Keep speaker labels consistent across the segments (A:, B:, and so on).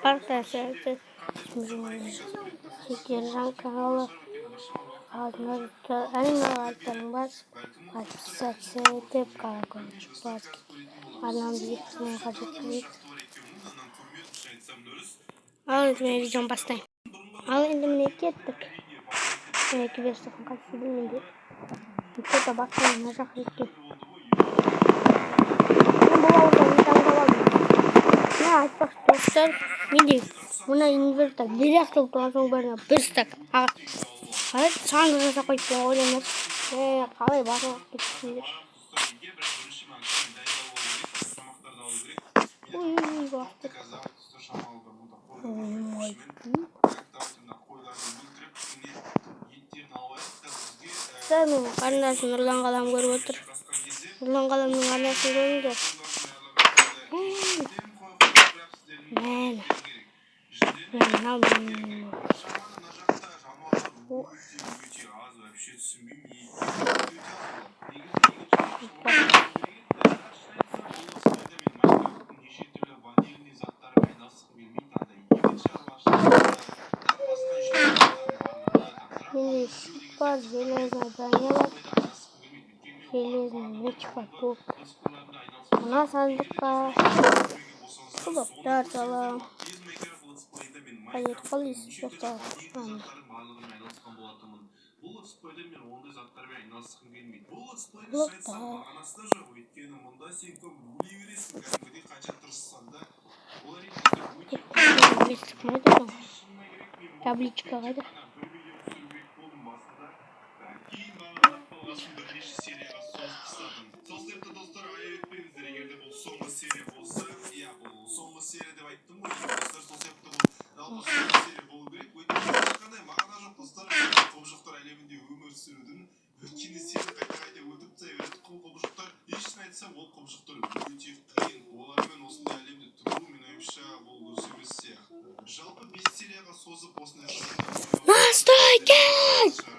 A: Паркта сервисы Сергержан каналы animalardan satsaydı kargocu baski anam büyüklüğüne kaçırtılıydı. Al etmeye videomu başlayayım. Al elimine ettik. Belki bir sıkıntı kaçtı bilmedi. Bir de bakmayın aşağı ettim. Bu oradan bir tane var mı? Ne açmak dostlar? Midi. Buna inverter. Direkt olturan bana bir stak. Hayır, sandığınıza koyup oynanır. Kalay bakmak geçsindir. Uy, baktık. Sen mi? Kardeşim Nurlan Kalam görüp otur. Nurlan Kalam'ın kardeşini görünce. Var железная броня var. Железный меч поток. У нас сандыкка кубоктар салам. Поехали сюда. Табличка var. Настойки!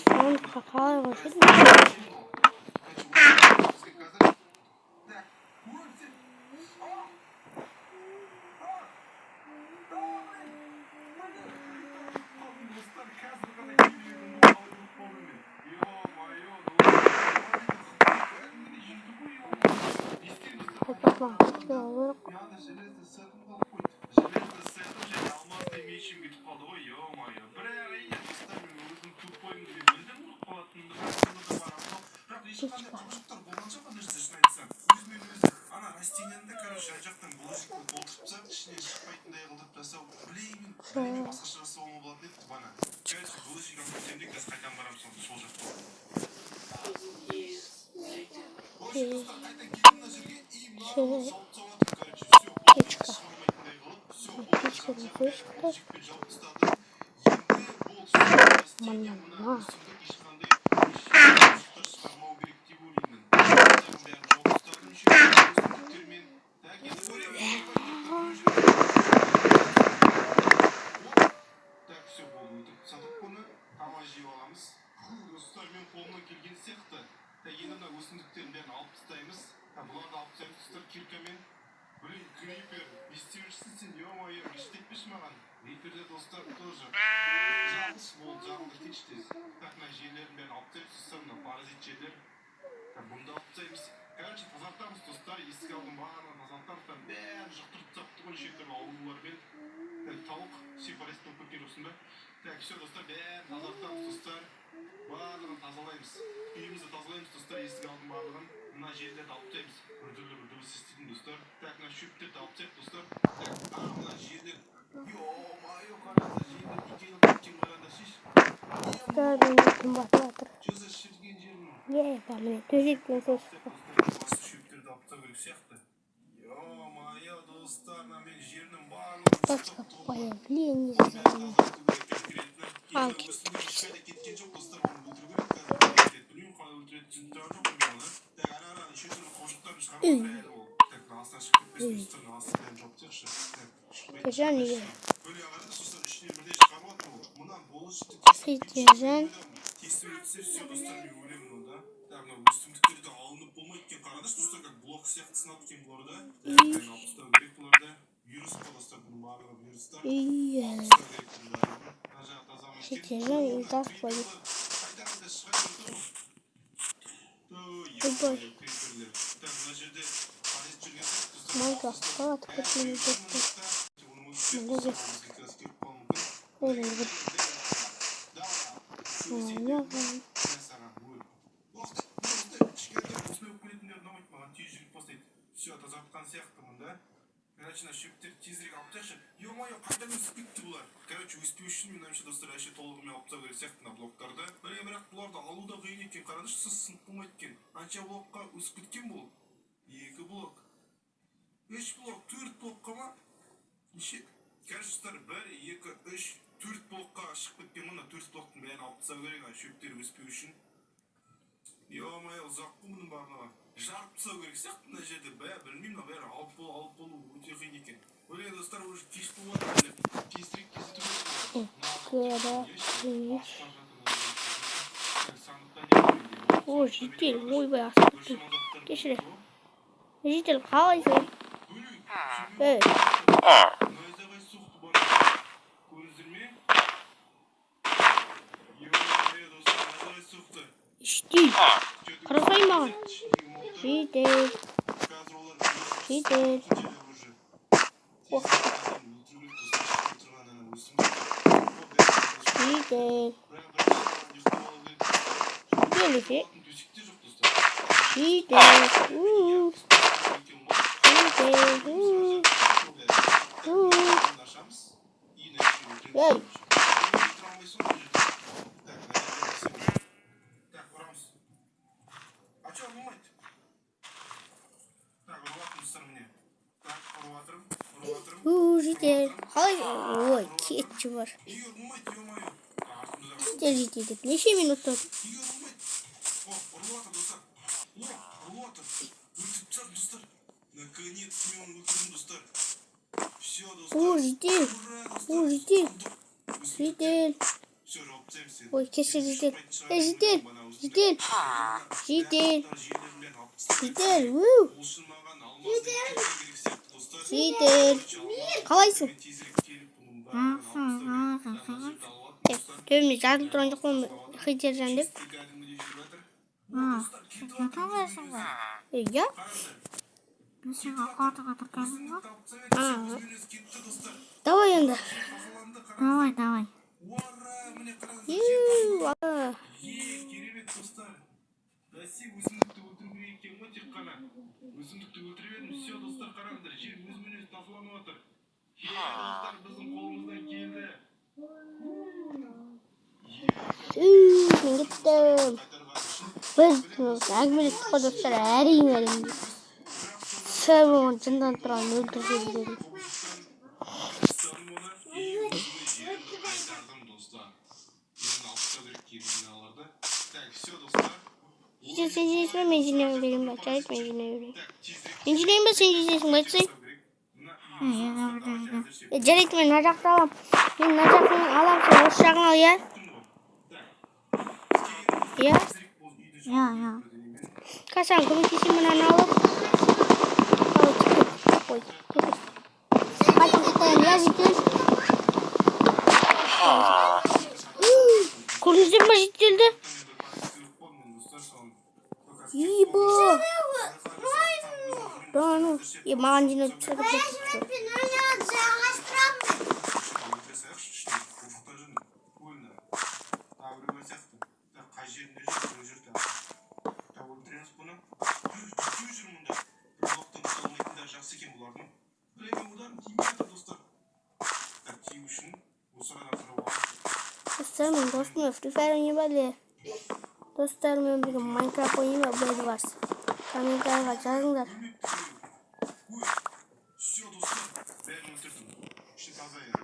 A: Son kakao var değil mi? Мана.
B: Блин, Крипер, естественно, ё-моё, иштетпеш маған. Криперде достар тоже. Жалғыз бол, жалғыз тиштес. Так, мына жерлерін бәрін алып тастаймыз, мына паразит жерлер. Бұнда алып тастаймыз. Короче, тазартамыз достар, есік алдын барлығын тазартамыз, бәрін жұқтырып тастапты ғой неше түрлі аурулармен. Тауық, сепаратистің папирусында. Так, все достар, бәрін тазартамыз достар. Барлығын тазалаймыз. Үйімізді тазалаймыз достар, есік алдын барлығын. Мына жерлерді алып тастаймыз. Үрділі дыбыс еститін достар. Так, мына шөптерді алып тастайық достар. Так, мына жерлер. Ё-моё, қараңыздар, жерлер екенін кеткен қараңдар, шеш.
A: Dostlar beni kim batırır?
B: Жүзі шірген жерін.
A: Ye ben төсектен seçtim.
B: Осы шөптерді алып тастау керек сияқты. Ё-моё, достар, мына мен жерінің барлығын
A: Точка появления. Анки.
B: кеткен жоқ достар, оны өлтіру керек қазір. Білмеймін қалай өлтіреді, түсініп тұрған жоқпын мен оны. Так, ана шөптердің қошықтарын шығарып бәрі ол. Так, астынан шығып кетпесін, достар, астынан бәрін жауып тастайықшы. Так, шықпайды.
A: Тержан ye.
B: Бөле қарады, достар, ішінен бірдей шығарып отыр ол. Мынан болышты
A: Тержан.
B: кесіп өтсе, все, достар, мен өлемін онда. Так, мына өсімдіктерді алынып болмайды екен. Қараңдаршы, достар, как блок сияқты сынады екен бұларда. Так, алып тастау керек бұларда. Вирус па, достар, бұның барлығы вирустар.
A: Iya.
B: Алып тастау керек бұның барлығын. Мына жағы тазаланып кеткен.
A: Тержан ультас koyup.
B: Қайтарында шыға берді ғой. Криперлер. Так, мына жерде паразит жүрген сияқты, достар.
A: Майнкрафтқа атып кеткен достар. Молодец. Öyle bir.
B: Все, тазартқан сияқты мұнда. Короче, мына шөптер тезірек алып тастайықшы. Ё-моё, қайдан өсіп кетті бұлар. Короче, өспеу үшін мен ойымша достар әше толығымен алып тастау керек сияқты мына блоктарды. Бірақ бұларды алу да қиын екен. Қараңдаршы, сынып болмайды екен. Қанша блокқа өсіп кеткен бұл? 2 блок. 3 блок, 4 блокқа ма? Неше? Короче, достар, 1, 2, 3, 4 блокқа шығып кеткен мұны. 4 блоктың бәрін алып тастау керек, шөптер өспеу үшін. Ё-моё, ұзақ қой мұның барлығы. Жарып тастау керек сияқты мына жерде. Білмеймін, бәрі алып болу өте қиын екен. Өле достар, уже кеш болып жатыр. Тезірек кету керек.
A: О, житель, ойбай асып кетті. Кешірі. Житель қалайсың? Ей.
B: Найзағай соқты бар. Көрдіңіздер ме? Ё-моё, достар, найзағай соқты.
A: İşte. Karasay mı? Житель. Житель. Oh. Житель. Gelişi. Житель. Ей. Житель. Ой, кетчі бар. Житель деп. Неше минут тұрды? О, житель. О, житель. Житель. Ой, кешір житель. Житель. Житель. Житель. Житель. Житель. Қалайсың? Төбіме жазылып тұрған жоқ қой, Тержан деп. Иә? Давай енді.
C: Давай.
B: Керемет достар. Бәсе, өсімдікті өлтіру керек екен ғой тек қана. Өсімдікті өлтіріп едім, все достар, қараңдар, жер өзімен өзі тазаланып отыр. Достар, біздің қолымыздан келді.
A: Gittim. Biz әңгімелестік қой достар, әрине. Sen onu candan turan öldüreceğim.
B: киді бinalarda. Так, все, достар.
A: İşte sen jeysin ben jine vereyim bak. Çayet ben jine vereyim. Sen jineyim ben sen jeysin bak. Жарайды мен мына жақты аламын. Мен мына жақтан аламын, сен осы жағын ал, иә? Иә?
C: Я.
A: Қазір көмектесейін мынаны алып. Ой, кетіп. Қайтып қоямын, иә, жеттел. Көрдіңіздер ме жеттелді? Ибо! Да, ну, маған жинап түсіріп кетті. Dostlar мен достым Free Fire ойнап әлі. Достармен бірге Minecraft ойнап біледі барсы. Комментарийға жазыңдар.
B: Все, достар, бәрін өлтірдім. Іші таза еді.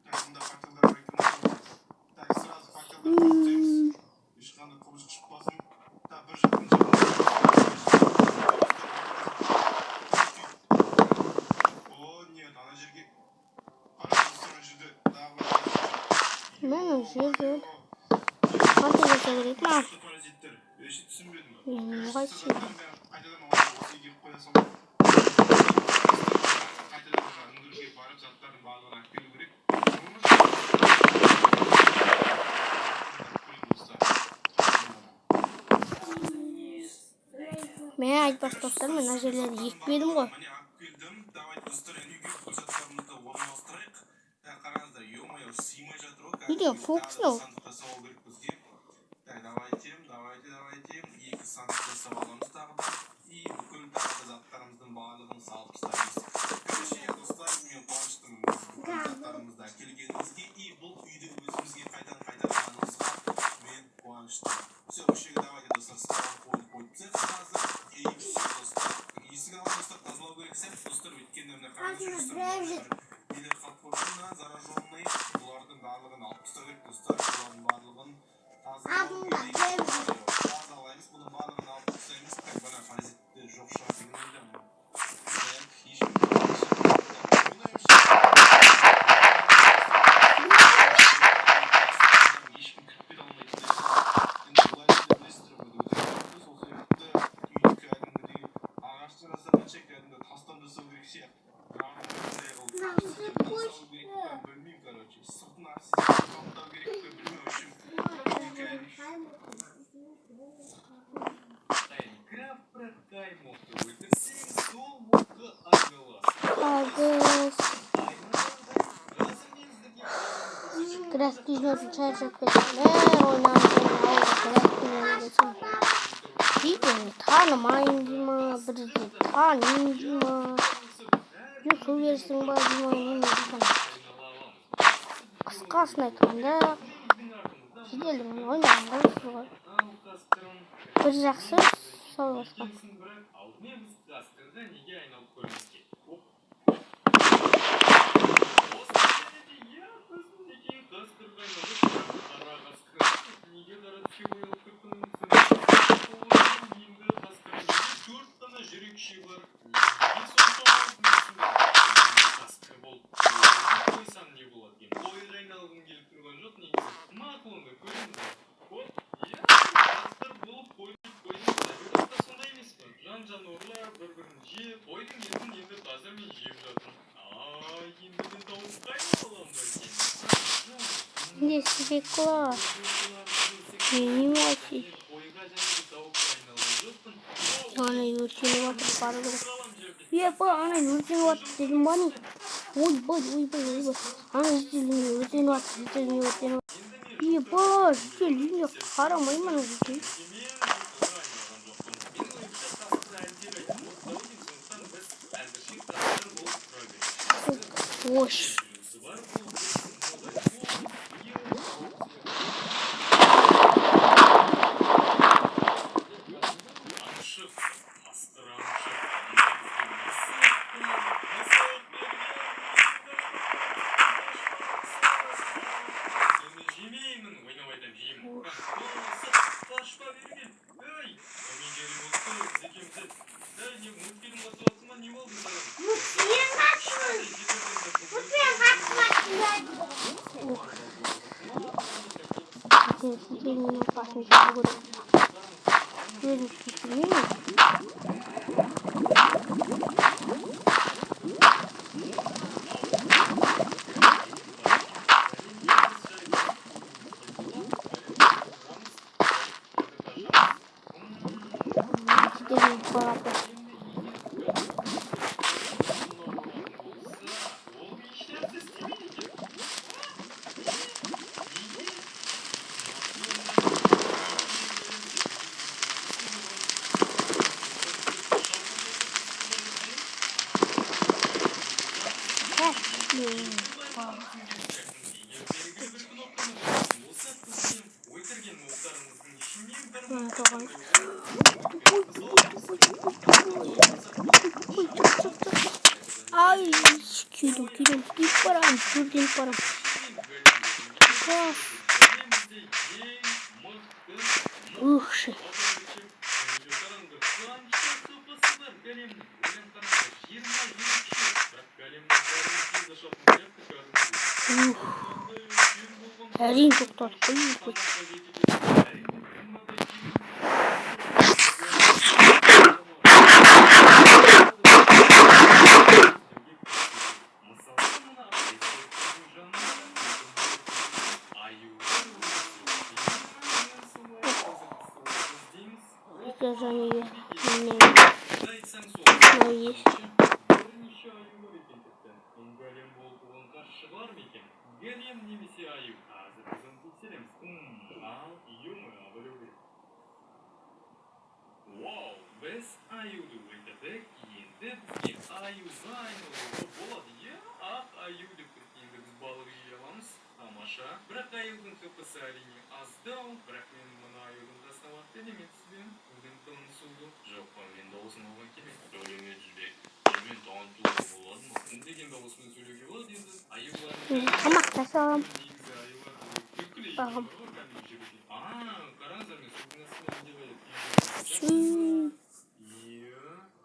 B: Так, мұнда факелдар айтылмайды. Так, сразу факелдар көтеміз. Ешқандай құбыжық шықпасын. Так, бір жақтың О, нет, ана жерге. Қара достар, ана жерде дағы.
A: Мен о жерде қате жасау керек ма?
B: Паразиттер, еші түсінбедім.
A: Мен қайсы?
B: Қайтадан осы егіп қоя салып. Қайтадан үңгірге барып заттардың барлығын алып келу керек.
A: Мен айтпақшы достар, мен мына жерлерді екіп едім ғой.
B: Міне алып келдім. Давайте достар, үйге бұл заттарымызды орналастырайық. Қараңыздар, ё-моё, сыймай жатыр ғой.
A: Видео фокуснау.
B: Сандық жасау керек бізге. Так, давайте. Екі сандық жасап аламыз тағы да. И бүкіл тағы заттарымыздың барлығын салып тастаймыз. Короче, достар, мен қуаныштымын бүкіл заттарымызды әкелгенімізге. И бұл үйді өзімізге қайдан алғанымызға мен қуаныштымын. Все, осы жерге давайте достар, столын қойып тастайық сразу. И все, достар. Есік алдын достар тазалау керек сияқты достар, өйткені мына қараңыздар достар. Нелер қалып қойғанда зараженный, бұлардың барлығын алып тастау керек достар. Бұлардың барлығын тазалау керек. Тазалаймыз, бұның барлығын алып тастаймыз. Так, бана паразитті жоқ шығар деген ойдамын. Так, ешкім кіріп алмайды. Енді бұлай білесіздер ғой. Сол себепті үйді кәдімгідей ағаштан жасағанша кәдімгі тастан жасау керек сияқты. Білмеймін, короче. Сыртын арсизм қаптау керек пе, білмеймін. В общем, Майнкрафт продай мықты өлтірсең, сол мықты ағылас.
A: Крастижнёрдың чай жап кетті. Дейді, танымайын дейма, бірде таныйын дейма. Су берсің ба дейма, қысқасын айтқанда жеделдің ойнағанда жүрсіз ғой. Бір жақсы сол басқа. Не свекла. Не мочи. Ана юртini batır para bırak. Ana юртini batır dedim bana. Oy boy. Ana юртini batır. Yüztini karamayın bana yüztini. Boş. Сильно опасный погода. Выручки сильнее. Теперь папа. Ay, kilo ip param, buradan param. Şey. Әрине тоқтады қой. Содержание но есть.
D: Вау, біз аюды өлтірдік, енді бізге аю зайнылығы болады, ақ аю деп енді біз балық жей аламыз, тамаша. Бірақ аюдың қыпысы әрине аздау, бірақ мен мұны аюдың тастамақты демексізбен, өзім тымын суды. Жоқ, мен дауысын алған кемек, өлеңе жүзбек, мен танытуға болады ма? Деген дауысымен сөйлеуге болады енді, аюлардың
A: Тамақтасам.
D: негізі аюлар күлкілі екен бар ғой, кәдімгі жүрген. Қараңыздар, мен судың астында не деп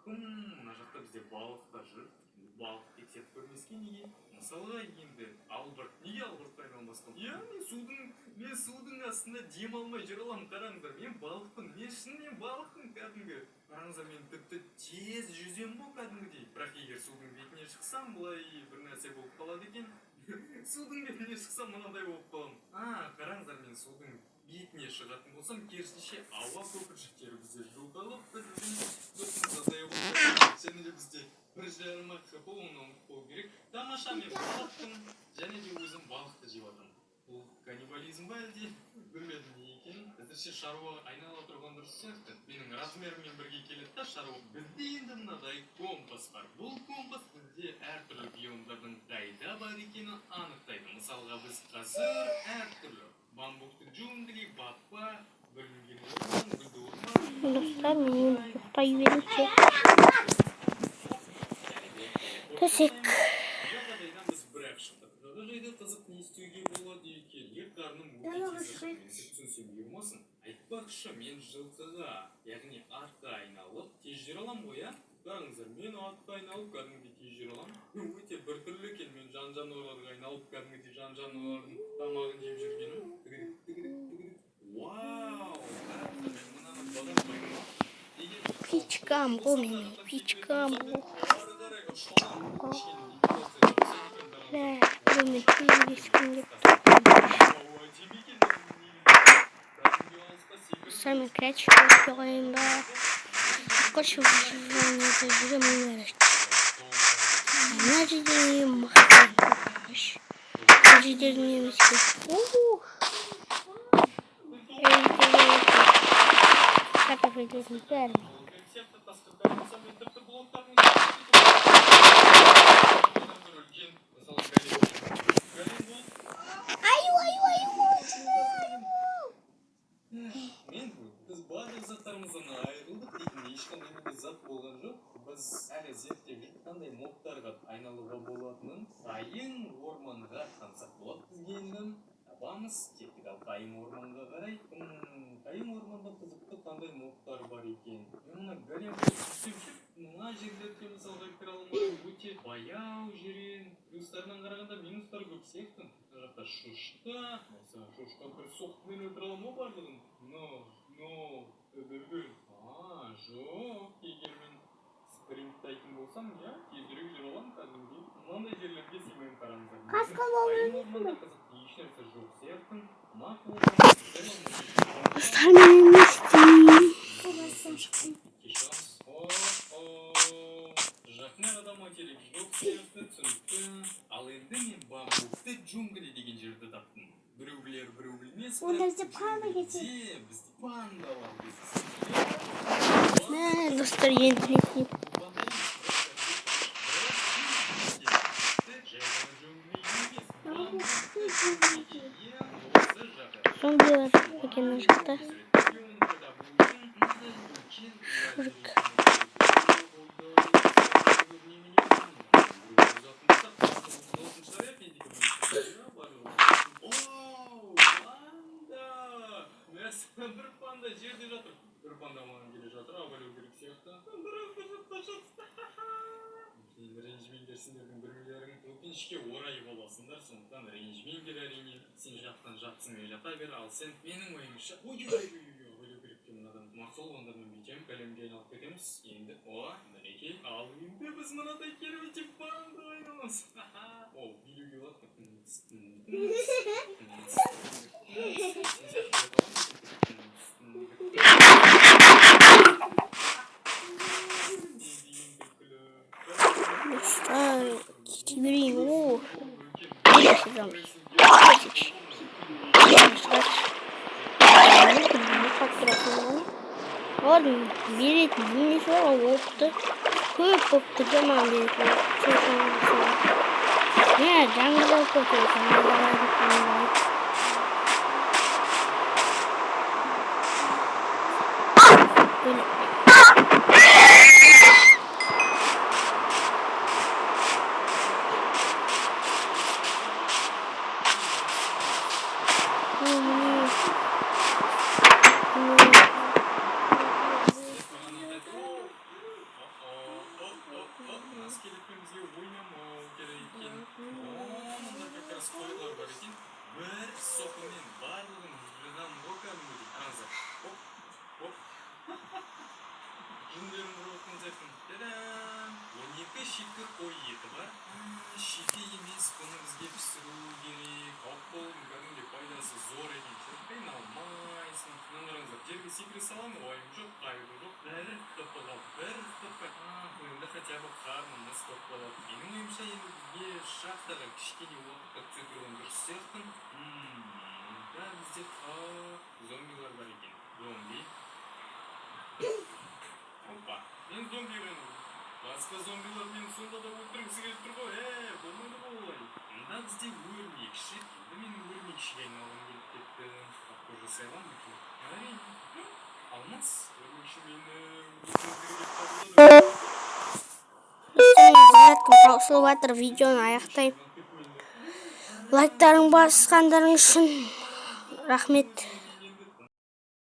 D: мына жақта бізде балықтар жүр. Балық тексеріп көрмеске неге? Мысалға енді Албырт. Неге Албыртты айналмасқа? Мен судың астында дем алмай жүре аламын, қараңыздар. Мен балықпын. Мен шынымен балықпын кәдімгі. Қараңыздар, мен тіпті тез жүзем ғой кәдімгідей. Бірақ егер судың бетіне шықсам, былай бір нәрсе болып қалады екен. Судың бетіне шықсам, мынандай болып қаламын. Қараңыздар, мен судың бетіне шығатын болсам, керісінше ауа көпіршіктері бізде жылдалып, және де бізде бір жарым ақ оны қою керек. Тамаша, мен балықпын, және де өзім балықты жеп жатырмын. Бұл каннибализм ба әлде? Білмедім не екенін. Әзірше шаруа айнала тұрған дұрыс сияқты. Менің размеріммен бірге келеді да шаруа. Бізде енді мынадай компас бар. Бұл компас бізде әртүрлі биомдардың қайда бар екенін анықтайды. Мысалға, біз қазір әртүрлі бамбуктың джунгли, бақпа, бүлінген орман, гүлді орман.
A: Достар, мен ұйықтай берінше. Төсек.
D: Жағдайдан біз бір-ақ шықтық. Жағдайда қызық не істеуге болады екен. Қарным өте тез ашып, мен түсінсем үйірмасын. Айтпақшы, мен жылқыға, яғни атқа айналып, тез жүре аламын ғой, Қараңыздар, мен атқа айналып, кәдімгідей тез жүре аламын. Өте біртүрлі екен, мен жан-жануарларға айналып, кәдімгідей жан-жануарлардың тамағын жеп жүргенім. Вау! Қараңыздар, мен мынаны бадам қойдым.
A: Птичкам бұл менің, птичкам бұл. Сами крячки успеваем, да. Короче, выживание это жрем. Нажидим. Нажидим. Как это выглядит?
D: Қандай мобтарға айналуға болатынын сайын орманға қансақ болады бізге енді. табамыз. Кеттік ал қайың орманға қарай. Қайың орманда қызықты қандай моттар бар екен. Мына галерея мына жерлерге мысалға кіре алмай өте баяу жүрген. Плюстарынан қарағанда минустар көп сияқты. Мына жақта шошқа. Мысалы шошқа бір соққымен өлтіре ала ма барлығын? Өдіргіл. Жоқ. Егер мен спринттайтын болсам, я тезірек жүре аламын кәдімгідей. Мынандай жерлерге сүймеймін қараңыздар.
A: Қасқыр
D: Қайың орманда қызықты еш нәрсе жоқ сияқты.
A: Достар, мен
D: жақын арада материк жоқ сияқты түсінікті. Ал енді мен бамбукты джунгли деген жерді таптым. Біреулер емес.
A: Онда бізде панда кетеді.
D: Бізде пандалар
A: достар, енді мектеп. Зомбилар екен мына жақта. Шурк.
D: Бір панда жерде жатыр. Бір панда маған келе жатыр, абайлау керек сияқты. Ренжімеңдер, сендердің біреулерің өкінішке орай боласыңдар, сондықтан ренжімеңдер әрине. Сен жақтан жатсың жата бер, ал сен менің ойымша ойлау керек мынадан. Мақсол, онда мен бүйтем, кәлемге айналып кетеміз. Енді мінекей. Ал енді біз мынадай керемет панда ойнамыз. Билеуге болады.
A: Достар, кете берейін. Бірінші зомби. Ладно, беретін дүниесі бар, опты. Көп опты жаман беретін. Жаңғыз алып көтеретін.
D: Бір соққымен барлығын жинам кәдімгідей. Қараңыздар. Жүндерін бұрып өткен сияқтымын. 12 шикі қой еті бар. Шикі емес, бұны бізге пісіру керек. Қолым кәдімгідей пайдасы зор екен. Қиналмайсың. Қараңыздар, жерге секіре саламын, уайым жоқ, қайғы жоқ. Бәрі топ-топ. Енді хотя бы қарнымыз топ-топ. Менің ойымша енді бізге шахтаға кішкене уақытта түсетін дұрыс сияқтымын. Бізде зомбилар бар екен. Зомби. Опа, мен зомби үйренім. Басқа зомбилар мені сонда да өлтіргісі келіп тұр ғой. Болмайды ғой олай. Мұнда бізде өрмекші. Енді менің өрмекшіге айналғым келіп кетті. Аққор жасай аламын ба екен? Әрине. Алмас. Өрмекші мені өлтіргісі келіп
A: таусылып жатыр, видеоны аяқтаймын. Лайктарың басқандарың үшін рахмет.